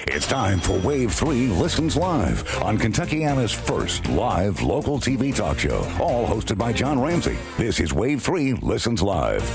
It's time for Wave 3 Listens Live on Kentuckiana's first live local TV talk show, all hosted by John Ramsey. This is Wave 3 Listens Live.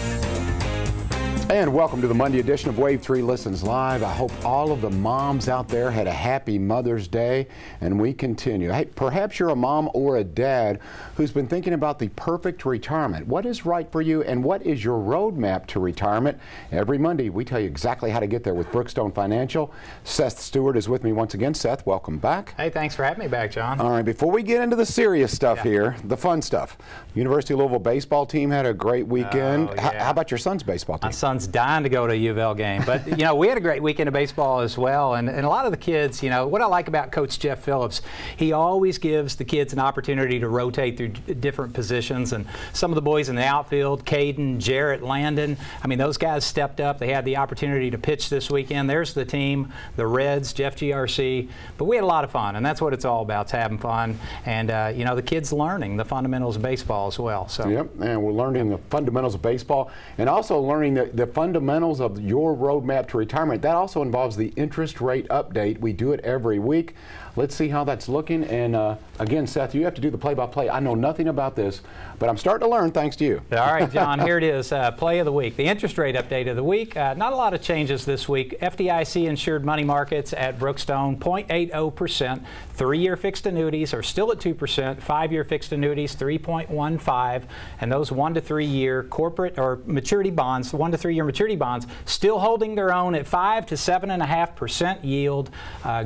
And welcome to the Monday edition of Wave 3 Listens Live. I hope all of the moms out there had a happy Mother's Day, and we continue. Hey, perhaps you're a mom or a dad who's been thinking about the perfect retirement. What is right for you, and what is your roadmap to retirement? Every Monday, we tell you exactly how to get there with Brookstone Financial. Seth Stewart is with me once again. Seth, welcome back. Hey, thanks for having me back, John. All right, before we get into the serious stuff here, the fun stuff. University of Louisville baseball team had a great weekend. How about your son's baseball team? My son's dying to go to a U of L game, but you know, we had a great weekend of baseball as well, and a lot of the kids, you know, what I like about Coach Jeff Phillips, he always gives the kids an opportunity to rotate through different positions, and some of the boys in the outfield, Caden, Jarrett, Landon, I mean, those guys stepped up. They had the opportunity to pitch this weekend. There's the team, the Reds, Jeff GRC, but we had a lot of fun, and that's what it's all about, it's having fun, and you know, the kids learning the fundamentals of baseball as well. So yep, and we're learning the fundamentals of baseball, and also learning the fundamentals of your roadmap to retirement. That also involves the interest rate update. We do it every week. Let's see how that's looking. And again, Seth, you have to do the play-by-play. I know nothing about this, but I'm starting to learn thanks to you. All right, John, here it is, play of the week. The interest rate update of the week. Not a lot of changes this week. FDIC insured money markets at Brookstone, 0.80%. 3-year fixed annuities are still at 2%. 5-year fixed annuities, 3.15%. And those 1 to 3 year corporate or maturity bonds, 1 to 3 year maturity bonds, still holding their own at 5 to 7.5% yield.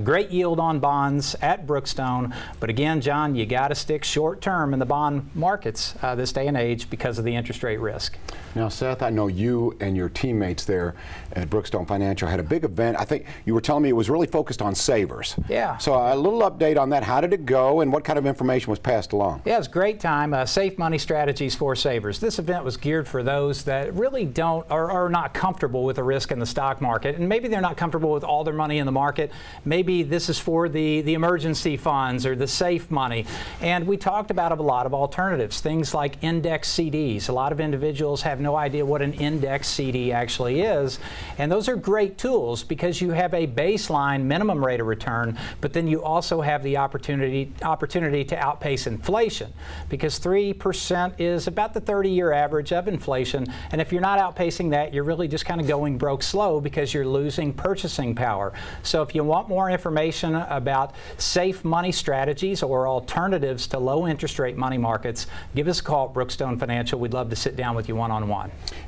Great yield on bonds at Brookstone. But again, John, you got to stick short term in the bond markets this day and age because of the interest rate risk. Now, Seth, I know you and your teammates there at Brookstone Financial had a big event. I think you were telling me it was really focused on savers. Yeah. So a little update on that. How did it go, and what kind of information was passed along? Yeah, it was a great time. Safe money strategies for savers. This event was geared for those that really don't or are not comfortable with the risk in the stock market, and maybe they're not comfortable with all their money in the market. Maybe this is for the emergency funds or the safe money. And we talked about a lot of alternatives, things like index CDs. A lot of individuals have no idea what an index CD actually is, and those are great tools because you have a baseline minimum rate of return, but then you also have the opportunity to outpace inflation, because 3% is about the 30-year average of inflation, and if you're not outpacing that, you're really just kind of going broke slow because you're losing purchasing power. So if you want more information about safe money strategies or alternatives to low interest rate money markets, give us a call at Brookstone Financial. We'd love to sit down with you one-on-one.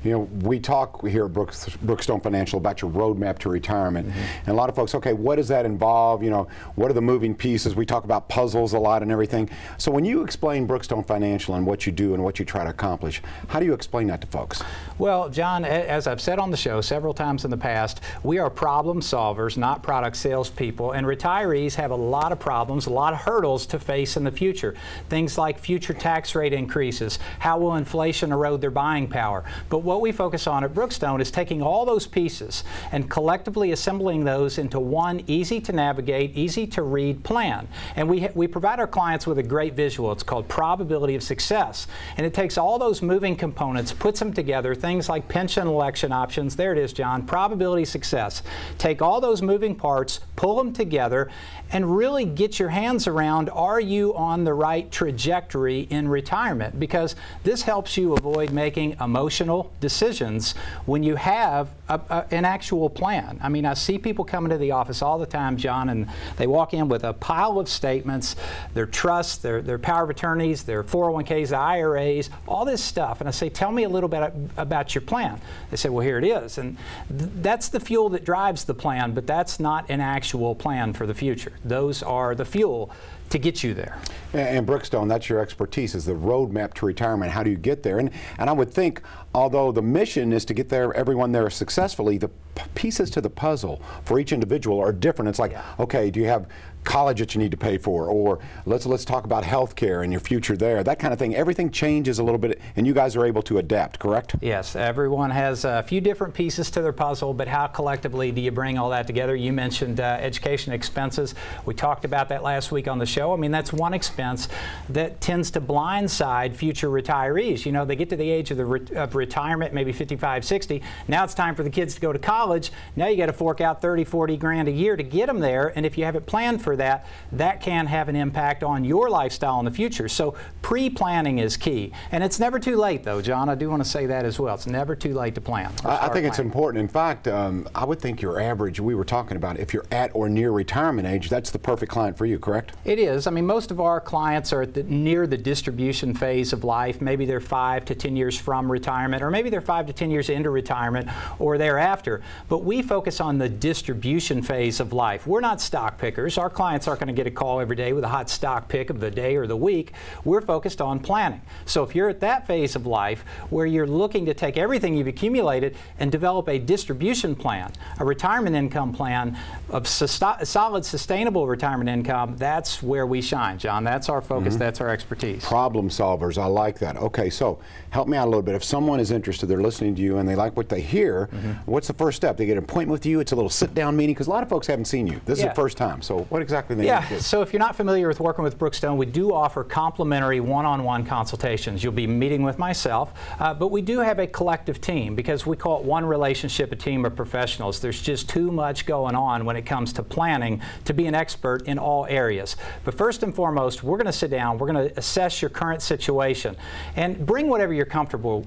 You know, we talk here at Brookstone Financial about your roadmap to retirement. And a lot of folks, okay, what does that involve? You know, what are the moving pieces? We talk about puzzles a lot and everything. So when you explain Brookstone Financial and what you do and what you try to accomplish, how do you explain that to folks? Well, John, as I've said on the show several times in the past, we are problem solvers, not product salespeople, and retirees have a lot of problems, a lot of hurdles to face in the future. Things like future tax rate increases, how will inflation erode their buying power. But what we focus on at Brookstone is taking all those pieces and collectively assembling those into one easy to navigate, easy to read plan. And we provide our clients with a great visual. It's called probability of success. And it takes all those moving components, puts them together, things like pension election options. There it is, John, probability of success. Take all those moving parts, pull them together, and really get your hands around, are you on the right trajectory in retirement? Because this helps you avoid making emotional decisions when you have an actual plan. I mean, I see people coming to the office all the time, John, and they walk in with a pile of statements, their trusts, their power of attorneys, their 401ks, IRAs, all this stuff. And I say, tell me a little bit about your plan. They say, well, here it is. And that's the fuel that drives the plan, but that's not an actual plan for the future. Those are the fuel to get you there. And Brookstone, that's your expertise, is the roadmap to retirement. How do you get there? And I would think, although the mission is to get there, everyone there successfully, the pieces to the puzzle for each individual are different. It's like, okay, do you have college that you need to pay for, or let's talk about health care and your future there, that kind of thing. Everything changes a little bit, and you guys are able to adapt, correct? Yes, everyone has a few different pieces to their puzzle, but how collectively do you bring all that together? You mentioned education expenses. We talked about that last week on the show. show. I mean, that's one expense that tends to blindside future retirees. You know, they get to the age of retirement, maybe 55, 60. Now it's time for the kids to go to college. Now you got to fork out 30, 40 grand a year to get them there. And if you haven't planned for that, that can have an impact on your lifestyle in the future. So pre-planning is key. And it's never too late, though, John. I do want to say that as well. It's never too late to plan. I think it's important. In fact, I would think your average, we were talking about, if you're at or near retirement age, that's the perfect client for you, correct? It is. I mean, most of our clients are at near the distribution phase of life. Maybe they're 5 to 10 years from retirement, or maybe they're 5 to 10 years into retirement or thereafter. But we focus on the distribution phase of life. We're not stock pickers. Our clients aren't going to get a call every day with a hot stock pick of the day or the week. We're focused on planning. So if you're at that phase of life where you're looking to take everything you've accumulated and develop a distribution plan, a retirement income plan of solid, sustainable retirement income, that's where we shine, John. That's our focus. That's our expertise. Problem solvers. I like that. Okay, so help me out a little bit. If someone is interested, they're listening to you, and they like what they hear, what's the first step? They get an appointment with you. It's a little sit-down meeting, because a lot of folks haven't seen you. This is the first time. So what exactly do they need to do? So if you're not familiar with working with Brookstone, we do offer complimentary one-on-one consultations. You'll be meeting with myself, but we do have a collective team, because we call it one relationship, a team of professionals. There's just too much going on when it comes to planning to be an expert in all areas. But first and foremost, we're going to sit down, we're going to assess your current situation, and bring whatever you're comfortable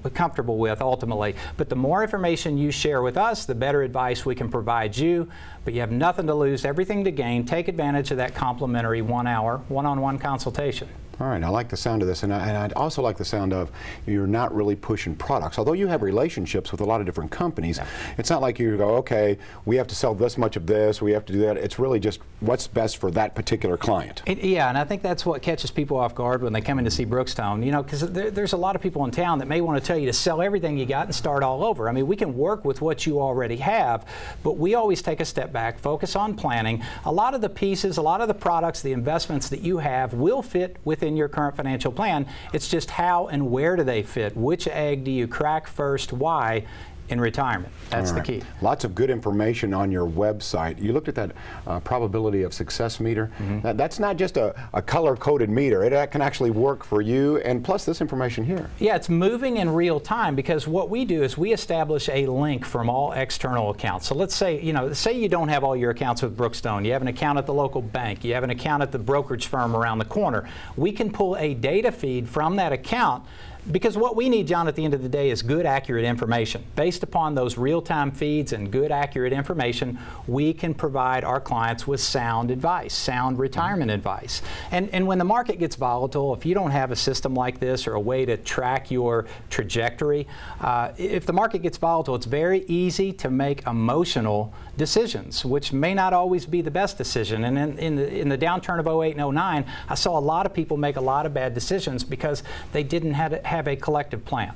with ultimately. But the more information you share with us, the better advice we can provide you. But you have nothing to lose, everything to gain. Take advantage of that complimentary 1 hour, one-on-one consultation. All right, I like the sound of this, and I'd also like the sound of you're not really pushing products. Although you have relationships with a lot of different companies, it's not like you go, okay, we have to sell this much of this, we have to do that. It's really just what's best for that particular client. Yeah, and I think that's what catches people off guard when they come in to see Brookstone. You know, because there's a lot of people in town that may want to tell you to sell everything you got and start all over. I mean, we can work with what you already have, but we always take a step back, focus on planning. A lot of the pieces, a lot of the products, the investments that you have will fit within your current financial plan. It's just how and where do they fit? Which egg do you crack first? Why? In retirement. That's the key. Lots of good information on your website. You looked at that probability of success meter. That's not just a color-coded meter. It can actually work for you, and plus this information here. Yeah, it's moving in real time, because what we do is we establish a link from all external accounts. So let's say, say you don't have all your accounts with Brookstone. You have an account at the local bank. You have an account at the brokerage firm around the corner. We can pull a data feed from that account, because what we need, John, at the end of the day is good, accurate information. Based upon those real-time feeds and good, accurate information, we can provide our clients with sound advice, sound retirement advice. And when the market gets volatile, if you don't have a system like this or a way to track your trajectory, if the market gets volatile, it's very easy to make emotional decisions, which may not always be the best decision. And in the downturn of 08 and 09, I saw a lot of people make a lot of bad decisions because they didn't have a collective plan.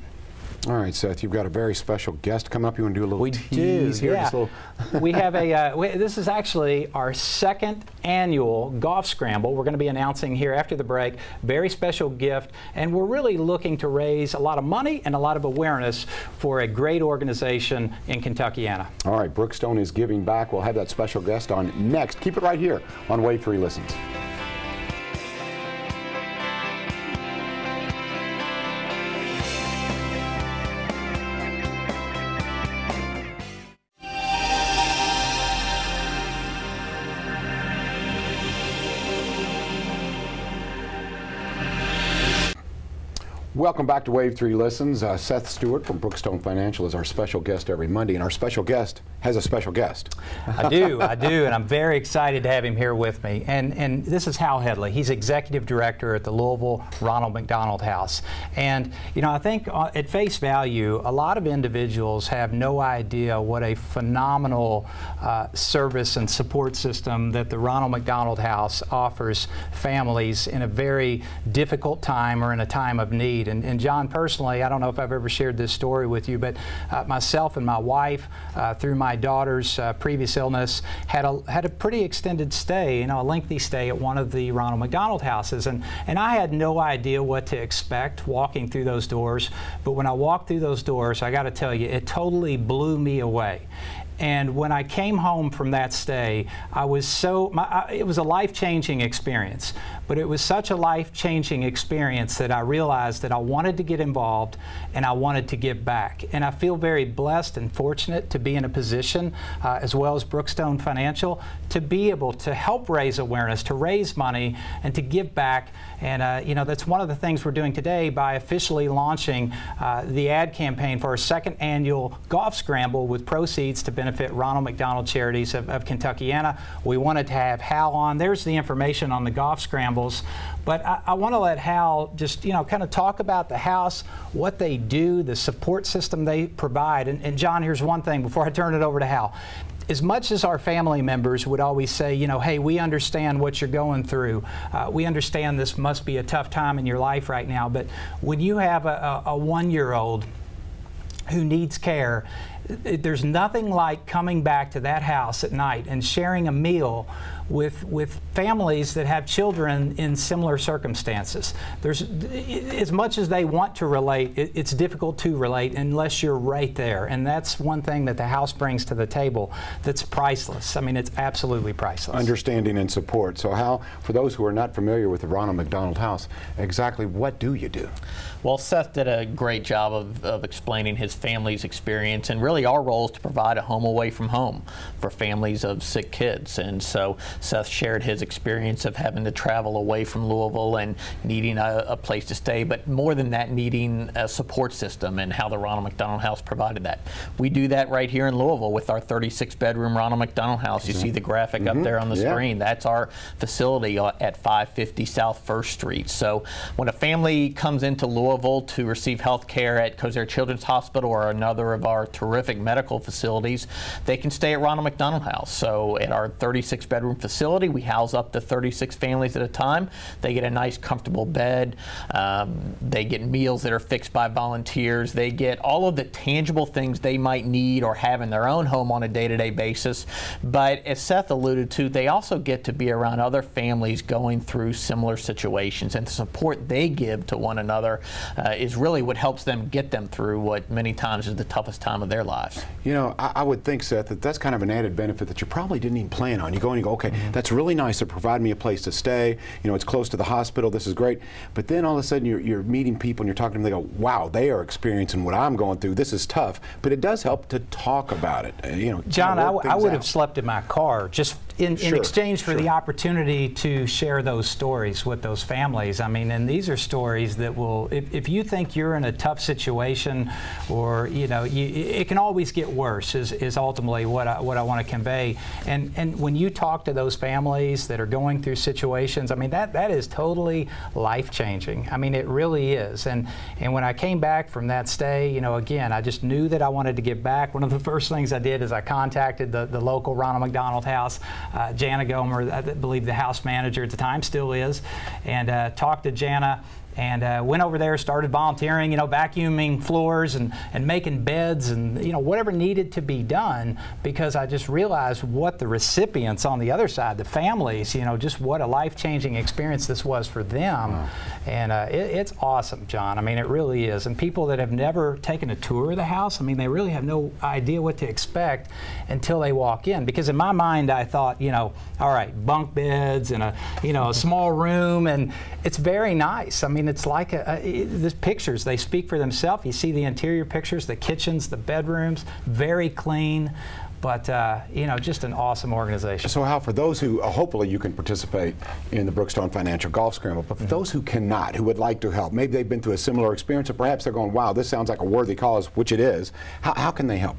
All right, Seth, you've got a very special guest coming up. You want to do a little tease here? Yeah. We have this is actually our second annual golf scramble. We're going to be announcing here after the break. Very special gift, and we're really looking to raise a lot of money and a lot of awareness for a great organization in Kentuckiana. All right, Brookstone is giving back. We'll have that special guest on next. Keep it right here on Wave 3 Listens. Welcome back to Wave 3 Listens. Seth Stewart from Brookstone Financial is our special guest every Monday, and our special guest has a special guest. I do, and I'm very excited to have him here with me. And this is Hal Headley. He's Executive Director at the Louisville Ronald McDonald House. And, I think at face value, a lot of individuals have no idea what a phenomenal service and support system that the Ronald McDonald House offers families in a very difficult time or in a time of need. And John, personally, I don't know if I've ever shared this story with you, but myself and my wife, through my daughter's previous illness, had a pretty extended stay, a lengthy stay at one of the Ronald McDonald houses. And I had no idea what to expect walking through those doors. But when I walked through those doors, I got to tell you, it totally blew me away. And when I came home from that stay, I was it was a life-changing experience. But it was such a life-changing experience that I realized that I wanted to get involved and I wanted to give back. And I feel very blessed and fortunate to be in a position, as well as Brookstone Financial, to be able to help raise awareness, to raise money, and to give back. And that's one of the things we're doing today by officially launching the ad campaign for our second annual golf scramble with proceeds to benefit Ronald McDonald Charities of Kentuckiana. We wanted to have Hal on. There's the information on the golf scrambles. But I want to let Hal just, kind of talk about the house, what they do, the support system they provide. And John, here's one thing before I turn it over to Hal. As much as our family members would always say, hey, we understand what you're going through. We understand this must be a tough time in your life right now. But when you have a 1-year-old who needs care, there's nothing like coming back to that house at night and sharing a meal with families that have children in similar circumstances. As much as they want to relate, it's difficult to relate unless you're right there. And that's one thing that the house brings to the table that's priceless. I mean, it's absolutely priceless. Understanding and support. So Hal, for those who are not familiar with the Ronald McDonald House, exactly what do you do? Well, Seth did a great job of explaining his family's experience, and really our role is to provide a home away from home for families of sick kids. And so Seth shared his experience of having to travel away from Louisville and needing a place to stay, but more than that, needing a support system, and how the Ronald McDonald House provided that. We do that right here in Louisville with our 36-bedroom Ronald McDonald House. You see the graphic up there on the screen. That's our facility at 550 South 1st Street. So when a family comes into Louisville to receive health care at Kosare Children's Hospital or another of our terrific medical facilities, they can stay at Ronald McDonald House. So at our 36-bedroom facility, we house up to 36 families at a time. They get a nice, comfortable bed. They get meals that are fixed by volunteers. They get all of the tangible things they might need or have in their own home on a day-to-day basis. But as Seth alluded to, they also get to be around other families going through similar situations, and the support they give to one another is really what helps them get them through what many times is the toughest time of their lives. I would think, Seth, that that's kind of an added benefit that you probably didn't even plan on. You go and you go, okay, that's really nice to provide me a place to stay. It's close to the hospital. This is great. But then all of a sudden you're meeting people and you're talking to them. They go, wow, they are experiencing what I'm going through. This is tough. But it does help to talk about it. John, I would have slept in my car just in exchange for the opportunity to share those stories with those families. I mean, and these are stories that will, if you think you're in a tough situation, or it can always get worse, is ultimately what I want to convey. And when you talk to those families that are going through situations, I mean, that is totally life-changing. I mean, it really is. And when I came back from that stay, again, I just knew that I wanted to give back. One of the first things I did is I contacted the local Ronald McDonald House. Jana Gomer, I believe the house manager at the time, still is, and talked to Jana. And went over there, started volunteering, vacuuming floors and making beds and, whatever needed to be done, because I just realized what the recipients on the other side, the families, just what a life-changing experience this was for them. Wow. And it's awesome, John. I mean, it really is. And people that have never taken a tour of the house, I mean, they really have no idea what to expect until they walk in. Because in my mind, I thought, all right, bunk beds and a small room, and it's very nice. I mean, it's like the pictures, they speak for themselves. You see the interior pictures, the kitchens, the bedrooms, very clean. But, just an awesome organization. So, Hal, for those who, hopefully you can participate in the Brookstone Financial Golf Scramble, but for those who cannot, who would like to help, maybe they've been through a similar experience, or perhaps they're going, wow, this sounds like a worthy cause, which it is, how can they help?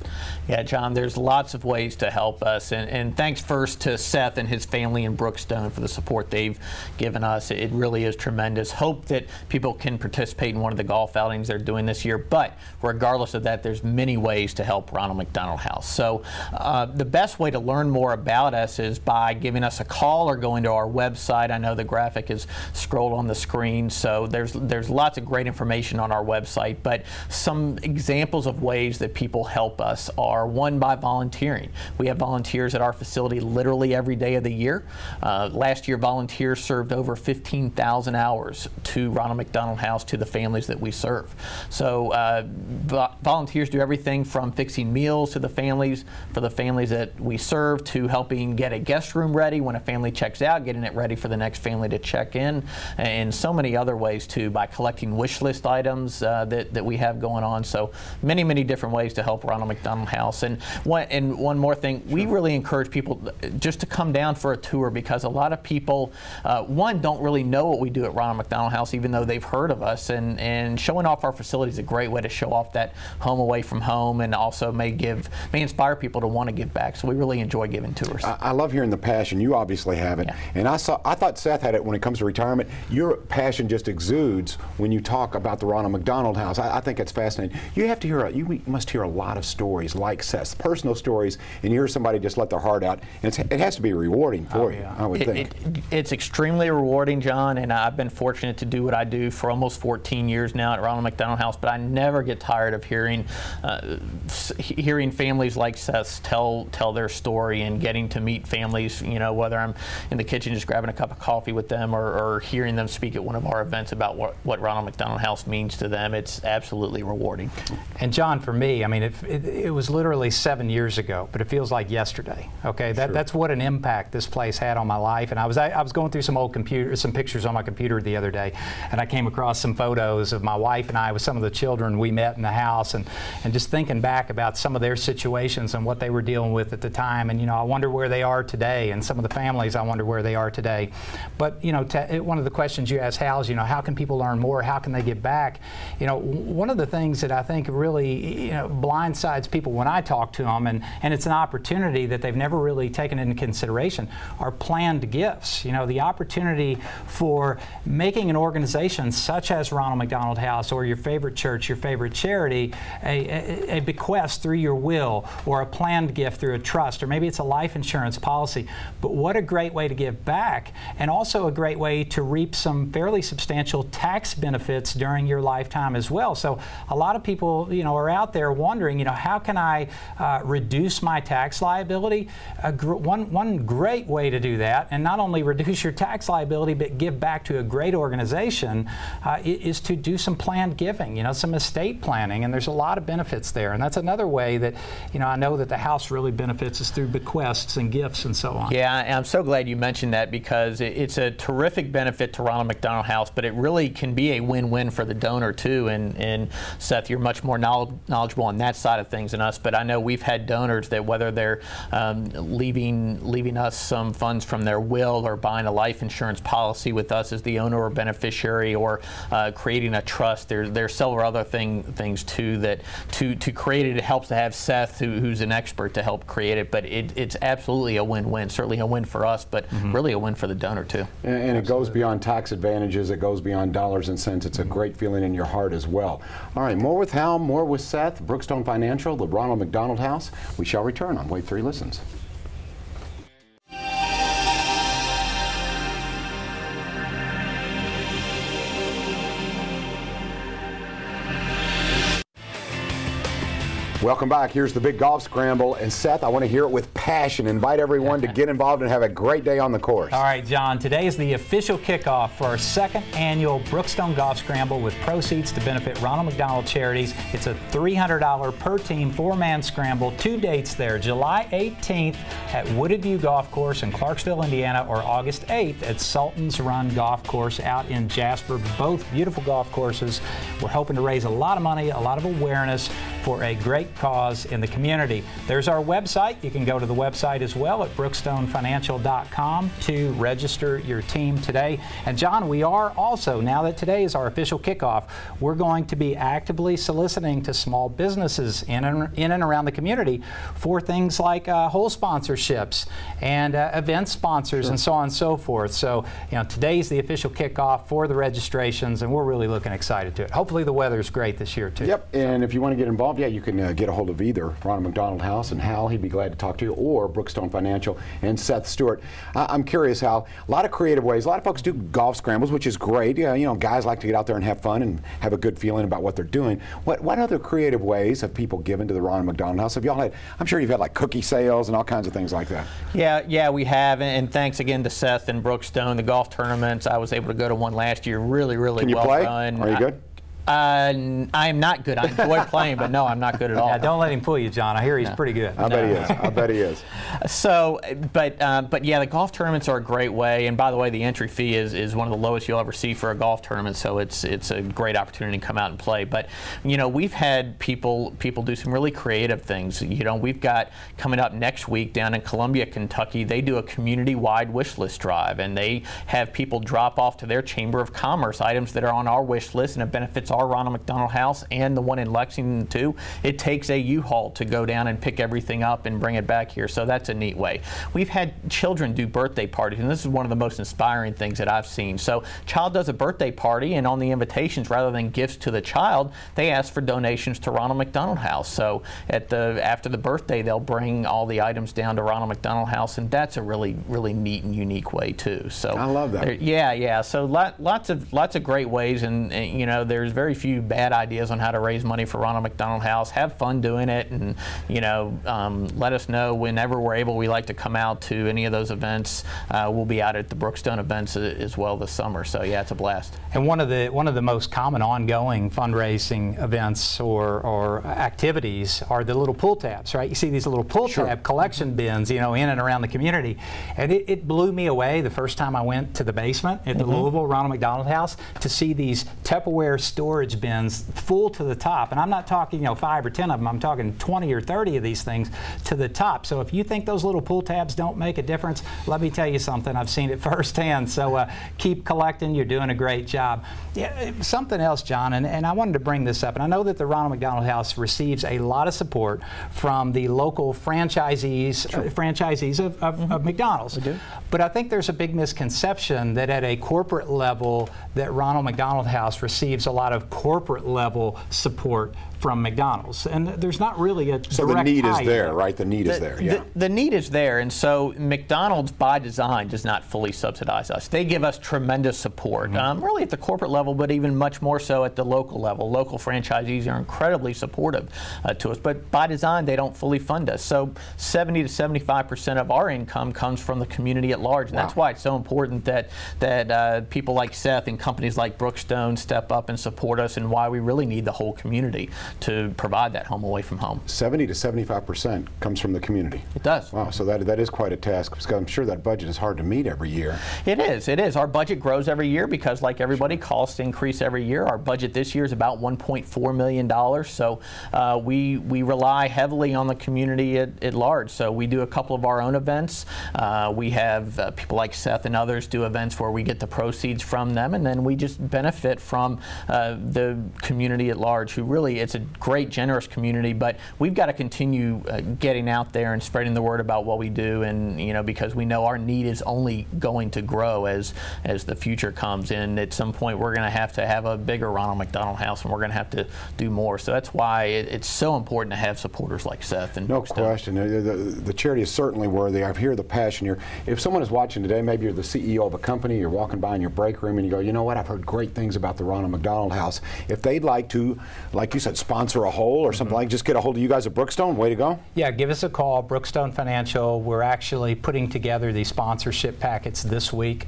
Yeah, John, there's lots of ways to help us, and thanks first to Seth and his family in Brookstone for the support they've given us. It really is tremendous. Hope that people can participate in one of the golf outings they're doing this year, but regardless of that, there's many ways to help Ronald McDonald House. So the best way to learn more about us is by giving us a call or going to our website. I know the graphic is scrolled on the screen, so there's lots of great information on our website, but some examples of ways that people help us are, one, by volunteering. We have volunteers at our facility literally every day of the year. Last year, volunteers served over 15,000 hours to Ronald McDonald House, to the families that we serve. So volunteers do everything from fixing meals to the families, for the families that we serve, to helping get a guest room ready when a family checks out, getting it ready for the next family to check in, and so many other ways too, by collecting wish list items that we have going on. So many, many different ways to help Ronald McDonald House. And one more thing, we really encourage people just to come down for a tour, because a lot of people, one, don't really know what we do at Ronald McDonald House, even though they've heard of us, and showing off our facility is a great way to show off that home away from home, and also may inspire people to want to give back. So we really enjoy giving tours. I love hearing the passion. You obviously have it. Yeah. And I thought Seth had it when it comes to retirement. Your passion just exudes when you talk about the Ronald McDonald House. I think it's fascinating. You must hear a lot of stories like Seth's, personal stories, and you hear somebody just let their heart out. And it has to be rewarding for you, I would think. It's extremely rewarding, John, and I've been fortunate to do what I do for almost 14 years now at Ronald McDonald House, but I never get tired of hearing families like Seth's tell their story, and getting to meet families, whether I'm in the kitchen just grabbing a cup of coffee with them, or hearing them speak at one of our events about what Ronald McDonald House means to them. It's absolutely rewarding. And John, for me, I mean, it was literally 7 years ago, but it feels like yesterday. Okay, that's what an impact this place had on my life. And I was going through some pictures on my computer the other day, and I came across some photos of my wife and I with some of the children we met in the house, and just thinking back about some of their situations and what they were dealing with at the time. And I wonder where they are today, and some of the families, I wonder where they are today. But one of the questions you asked, Hal, is how can people learn more? How can they give back? One of the things that I think really blindsides people when I talk to them, and it's an opportunity that they've never really taken into consideration, are planned gifts. The opportunity for making an organization such as Ronald McDonald House, or your favorite church, your favorite charity, a bequest through your will, or a planned gift through a trust, or maybe it's a life insurance policy. But what a great way to give back, and also a great way to reap some fairly substantial tax benefits during your lifetime as well. So a lot of people are out there wondering, how can I reduce my tax liability? One great way to do that, and not only reduce your tax liability but give back to a great organization, is to do some planned giving, some estate planning, and there's a lot of benefits there. And that's another way that I know that the house really benefits, is through bequests and gifts and so on. Yeah, and I'm so glad you mentioned that, because it's a terrific benefit to Ronald McDonald House, but it really can be a win-win for the donor too. And Seth, you're much more knowledgeable on that side of things than us, but I know we've had donors that, whether they're leaving us some funds from their will, or buying a life insurance policy with us as the owner or beneficiary, or creating a trust, there's several other things too that to create it helps to have Seth, who's an expert, to help create it. But it's absolutely a win-win. Certainly a win for us, but really a win for the donor too. And it goes beyond tax advantages. It goes beyond dollars and cents. It's a great feeling in your heart as well. All right, more with Hal, more with Seth. Brookstone Financial, the Ronald McDonald House. We shall return on Wave 3 Listens. Welcome back. Here's the big golf scramble. And Seth, I want to hear it with passion. Invite everyone to get involved and have a great day on the course. All right, John. Today is the official kickoff for our second annual Brookstone Golf Scramble, with proceeds to benefit Ronald McDonald Charities. It's a $300 per team, 4-man scramble. 2 dates there, July 18th at Wooded View Golf Course in Clarksville, Indiana, or August 8th at Sultan's Run Golf Course out in Jasper. Both beautiful golf courses. We're hoping to raise a lot of money, a lot of awareness for a great cause in the community. There's our website. You can go to the website as well at brookstonefinancial.com to register your team today. And John, we are also, now that today is our official kickoff, we're going to be actively soliciting to small businesses in and around the community for things like hole sponsorships and event sponsors and so on and so forth. So, today's the official kickoff for the registrations, and we're really looking excited to it. Hopefully the weather's great this year too. Yep, and if you want to get involved, involved, yeah, you can get a hold of either Ronald McDonald House and Hal. He'd be glad to talk to you, or Brookstone Financial and Seth Stewart. I'm curious, Hal, a lot of creative ways. A lot of folks do golf scrambles, which is great. You know, guys like to get out there and have fun and have a good feeling about what they're doing. What other creative ways have people given to the Ronald McDonald House? Have y'all had, I'm sure you've had like cookie sales and all kinds of things like that. Yeah, we have, and thanks again to Seth and Brookstone. The golf tournaments, I was able to go to one last year. Really well done. Can you play? Are you good? I am not good. I enjoy playing, but no, I'm not good at all. Yeah, don't let him fool you, John. I hear he's pretty good. I bet he is. I bet he is. So, but yeah, the golf tournaments are a great way. And by the way, the entry fee is one of the lowest you'll ever see for a golf tournament. So it's a great opportunity to come out and play. But you know, we've had people do some really creative things. You know, we've got coming up next week down in Columbia, Kentucky. They do a community-wide wish list drive, and they have people drop off to their Chamber of Commerce items that are on our wish list, and it benefits our Ronald McDonald House and the one in Lexington too. It takes a U-Haul to go down and pick everything up and bring it back here, so that's a neat way. We've had children do birthday parties, and this is one of the most inspiring things that I've seen. So child does a birthday party, and on the invitations, rather than gifts to the child, they ask for donations to Ronald McDonald House. So after the birthday, they'll bring all the items down to Ronald McDonald House, and that's a really neat and unique way too. So I love that. Yeah. So lots of great ways, and you know, there's very few bad ideas on how to raise money for Ronald McDonald House. Have fun doing it, and you know, let us know whenever we're able. We like to come out to any of those events. We'll be out at the Brookstone events as well this summer. So yeah, it's a blast. And one of the most common ongoing fundraising events or activities are the little pull tabs, right? You see these little pull tab collection bins, you know, in and around the community, and it blew me away the first time I went to the basement at the Louisville Ronald McDonald House to see these Tupperware storage bins full to the top. And I'm not talking, you know, 5 or 10 of them. I'm talking 20 or 30 of these things to the top. So if you think those little pull tabs don't make a difference, let me tell you something. I've seen it firsthand. So keep collecting. You're doing a great job. Yeah, something else, John, and I wanted to bring this up. And I know that the Ronald McDonald House receives a lot of support from the local franchisees of McDonald's. We do. But I think there's a big misconception that at a corporate level that Ronald McDonald House receives a lot of corporate level support from McDonald's, and there's not really a direct So the need is tie there, there. right? The need is there, yeah. The need is there, and so McDonald's, by design, does not fully subsidize us. They give us tremendous support, really at the corporate level, but even much more so at the local level. Local franchisees are incredibly supportive to us, but by design, they don't fully fund us. So 70 to 75% of our income comes from the community at large, and that's why it's so important that people like Seth and companies like Brookstone step up and support us, and why we really need the whole community to provide that home away from home. 70 to 75% comes from the community. It does. Wow, so that is quite a task, because I'm sure that budget is hard to meet every year. It is. Our budget grows every year because, like everybody, costs increase every year. Our budget this year is about $1.4 million. So we rely heavily on the community at large. So we do a couple of our own events. We have people like Seth and others do events where we get the proceeds from them, and then we just benefit from the community at large, who really, it's a great, generous community, but we've got to continue getting out there and spreading the word about what we do, and you know, because we know our need is only going to grow as the future comes in. At some point, we're going to have a bigger Ronald McDonald House, and we're going to have to do more. So that's why it's so important to have supporters like Seth and No Brookstone. question. The charity is certainly worthy. I hear the passion here. If someone is watching today, maybe you're the CEO of a company, you're walking by in your break room, and you go, you know what, I've heard great things about the Ronald McDonald House. If they'd like to, like you said, sponsor a hole or something, like, just get a hold of you guys at Brookstone. Way to go. Yeah, give us a call, Brookstone Financial. We're actually putting together the sponsorship packets this week,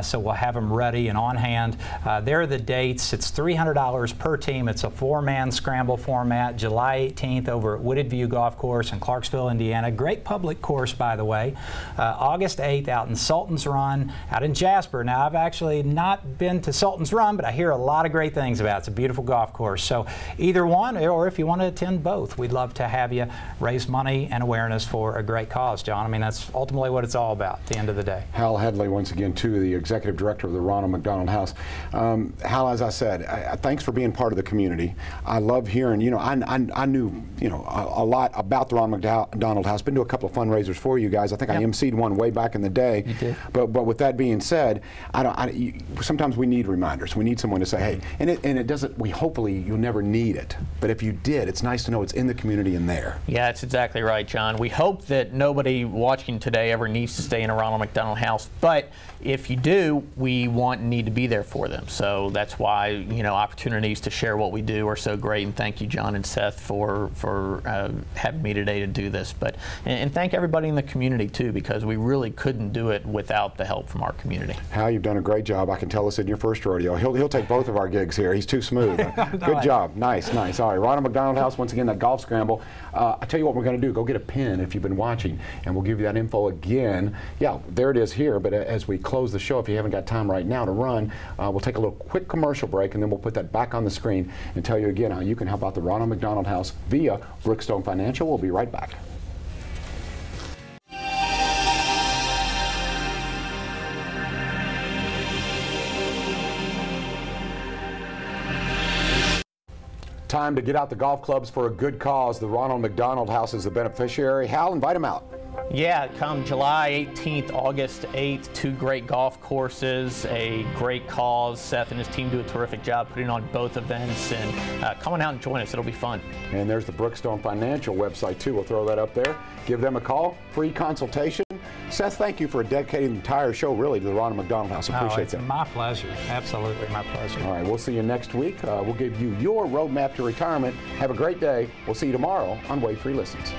so we'll have them ready and on hand. There are the dates. It's $300 per team. It's a 4-man scramble format, July 18th over at Wooded View Golf Course in Clarksville, Indiana. Great public course, by the way. August 8th out in Sultan's Run, out in Jasper. Now, I've actually not been to Sultan's Run, but I hear a lot of great things about it. It's a beautiful golf course. So either one, or if you want to attend both, we'd love to have you raise money and awareness for a great cause, John. I mean, that's ultimately what it's all about at the end of the day. Hal Headley, once again, too, the executive director of the Ronald McDonald House. Hal, as I said, thanks for being part of the community. I love hearing, you know, I knew, you know, a lot about the Ronald McDonald House. Been to a couple of fundraisers for you guys. I think I emceed one way back in the day. You did. But with that being said, sometimes we need reminders. We need someone to say, hey, and it doesn't. Hopefully you'll never need it. But if you did, it's nice to know it's in the community and there. Yeah, that's exactly right, John. We hope that nobody watching today ever needs to stay in a Ronald McDonald house, but if you do, we want and need to be there for them. So that's why, you know, opportunities to share what we do are so great, and thank you, John and Seth, for having me today to do this. But and thank everybody in the community too, because we really couldn't do it without the help from our community. Hal, you've done a great job. I can tell this in your first rodeo. He'll take both of our gigs here. He's too smooth. Good job. Nice, nice. All right, Ronald McDonald House, once again, that golf scramble. I'll tell you what we're going to do. Go get a pen if you've been watching, and we'll give you that info again. Yeah, there it is here, but as we close the show, if you haven't got time right now to run, we'll take a little quick commercial break, and then we'll put that back on the screen and tell you again how you can help out the Ronald McDonald House via Brookstone Financial. We'll be right back. Time to get out the golf clubs for a good cause. The Ronald McDonald House is the beneficiary. Hal, invite him out. Yeah, come July 18th, August 8th, 2 great golf courses, a great cause. Seth and his team do a terrific job putting on both events, and come on out and join us. It'll be fun. And there's the Brookstone Financial website too. We'll throw that up there. Give them a call, free consultation. Seth, thank you for dedicating the entire show really to the Ronald McDonald House. I appreciate that. My pleasure. Absolutely my pleasure. All right, we'll see you next week. We'll give you your roadmap to retirement. Have a great day. We'll see you tomorrow on Wave 3 Listens.